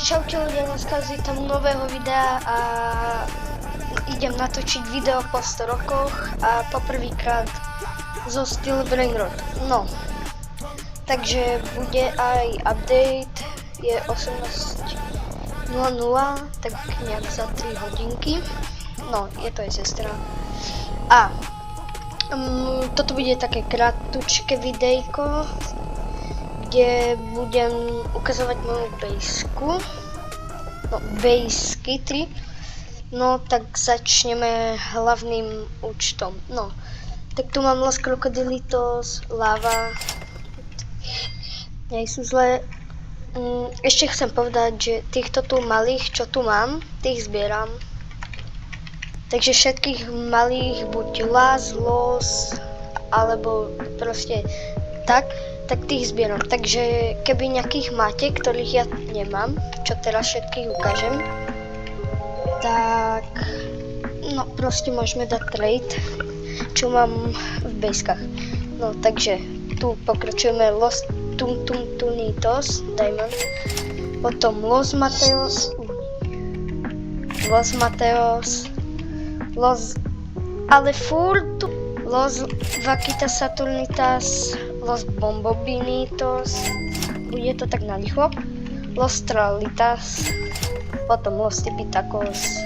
Takže čaute ľudia, dneska vítam nového videa a idem natočiť video po 100 rokoch a poprvýkrát zo Steel Brain Rot. No, takže bude aj update, je 18:00, tak nejak za 3 hodinky. No, je to aj sestra. A toto bude také kratučké videjko, kde budem ukazovať moju basku, no basky 3. No tak začneme hlavným účtom. No, tak tu mám Los Crocodilitos, lava, nie sú zlé. Ešte chcem povedať, že týchto tu malých, čo tu mám, tých zbieram. Takže všetkých malých, buď los, alebo proste tak tých zbieram. Takže keby nejakých máte, ktorých ja nemám, čo teraz všetkých ukážem, tak no proste môžeme dať trade, čo mám v baskách. No takže tu pokračujeme Los Tunitos Diamond, potom Los Mateos, ale furt Los Vaquitas Saturnitas, Los Bombobinitos, bude to tak narýchlo, Los Tralitas, potom Los Tipitacos,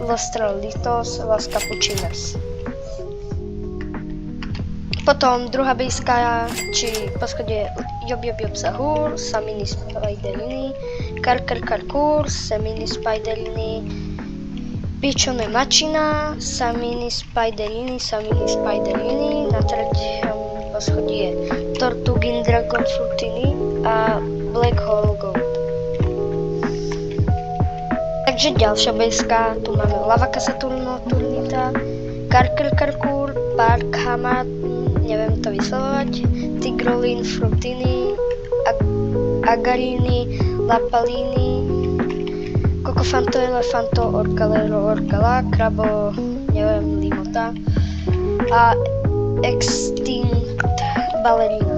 Los Tralitos, Los Capuchinos. Potom druhá bejská, či poschodie Job Sahur, Samini Spiderini, Karkur, Samini Spiderini, Pičone Mačina, Samini Spiderini, na treťom poschodí je Tortugin Dragon Frutini a Black Hole Gold. Takže ďalšia bejská, tu máme Lavaka Saturno Turnita, Karkur, Park Hamad, neviem to vyslovovať, Tigrolin Frutini, Agarini, Lapalini, Cocofanto, Elefanto, Orcalero, Orcala, Krabo, neviem, Limota a Extinct Ballerina.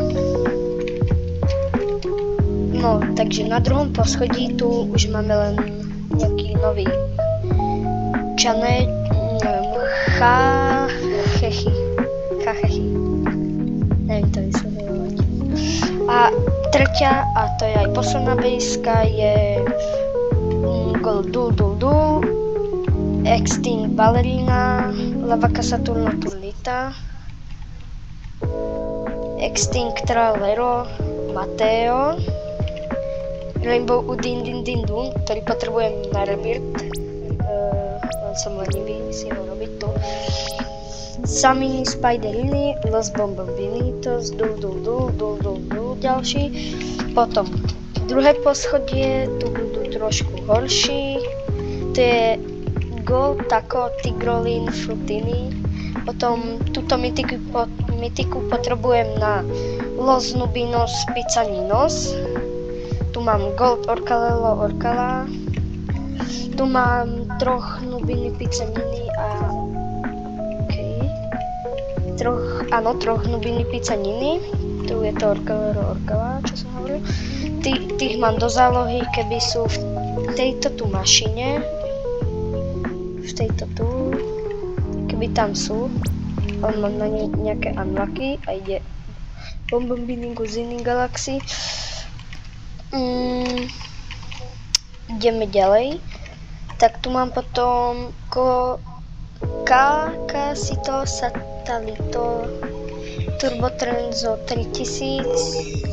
No, takže na druhom poschodí tu už máme len nejaký nový čané, neviem, chachy, neviem to vyslovovať. A tretia, a to je aj posledná bejska, je Dul, Extinct Ballerina, Lavaka Saturno Turnita, Extinct Tralero, Mateo, Rainbow Udin, ktorý potrebujem na rebirth, len som lenivý si ho robiť tu. Samini Spiderini, Los Bombobinitos, Dul, ďalší. Potom druhé poschodie, tu budú trošku horší, to je Gold Taco, Tigrolin, Frutini. Potom túto mytiku potrebujem na Los Nubinos, Pizzaninos. Tu mám Gold Orcalelo, Orcala. Tu mám troch Nubiny, Pizzanini a troch Nubiny, Pizzanini. Tu je to Orcalero, Orcala, čo som hovoril. Tých mám do zálohy, keby sú v tejto tu mašine, v tejto tu, keby tam sú, ale mám na ne nejaké unlocky a ide Bombobinigu z iných galaxií. Ideme ďalej, tak tu mám potom Kakasito Satalito Turbotrenzo 3000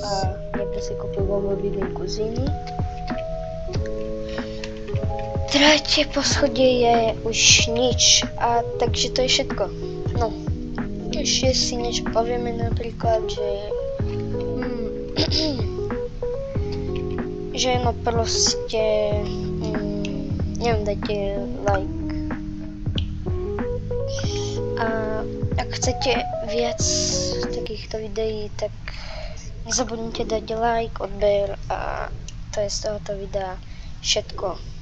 a niekto si kúpil Bombobinigu z iných. Tretie poschodie je už nič, a takže to je všetko. No, ešte si niečo povieme, napríklad, že no proste, neviem, dajte like. A ak chcete viac takýchto videí, tak nezabudnite dať like, odber a to je z tohoto videa všetko.